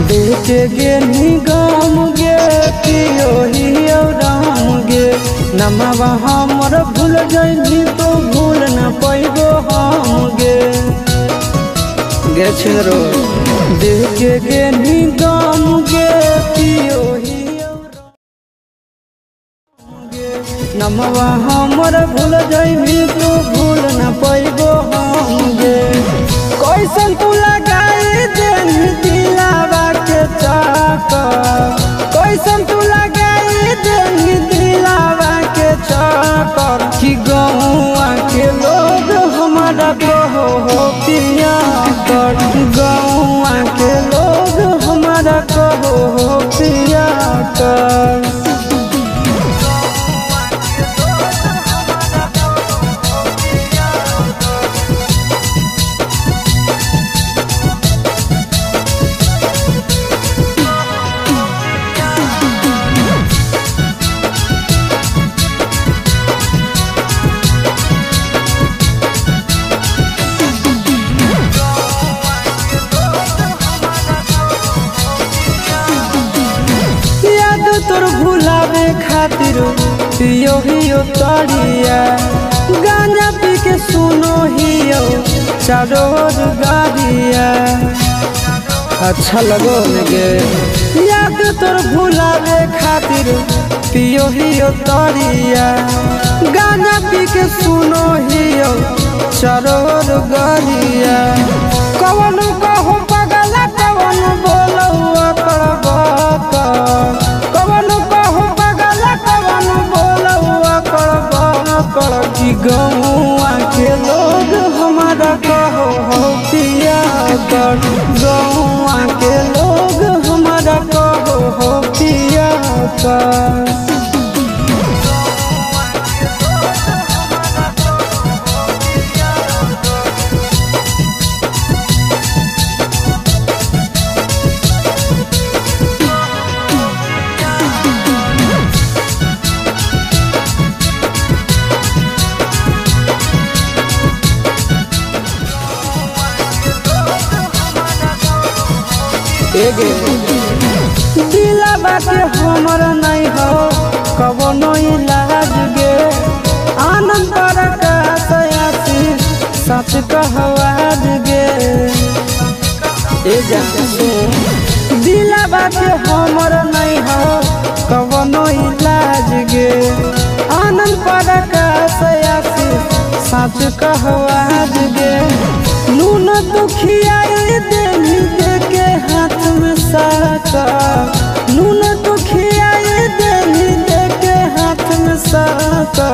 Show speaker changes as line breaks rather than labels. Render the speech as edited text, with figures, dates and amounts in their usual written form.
देखे गे निगम गे पियो हियो राम गे नमवा हमर भूल जइनी तो भूल न पैबो हम गे गे छिरो देखे गे निगम गे पियो हियो राम गे नमवा हमर भूल जइनी तो भूल न पैबो हम गे कैसन तू लगाई देनी दिलावा के चाकर कैसन तू लगाई देनी दिलावा के चाकर कि गौआ के लोग हमारा कहो हो पिया कर गौआ के लोग हमारा कहो हो पिया कर तोर भुलावे खातिर पियो हियो तरिया गांजा पी के सुनो हियो चारों ओर गाड़िया अच्छा लगो लगे याद तोर भुलावे खातिर पियो हियो तरिया गांजा पी के सुनो हियो चारों ओर गाड़िया कवन कहो पगला कवन बोलो कि गौआ के लोग हमारा कहो हो पिया कर गौआ के लोग हमारा कहो हो पिया कर दिलावा के हमर नहीं हो कवनो इलाज गे आनंद प्रकाश आशीष सच कहवाज गे दिलावा के हमर नहीं हो कवनो इलाज गे आनंद प्रकाश आशीष सच कहवाज गे नून दुखिया देनी दे के हाथ में साका नून दुखिया देनी दे के हाथ में साका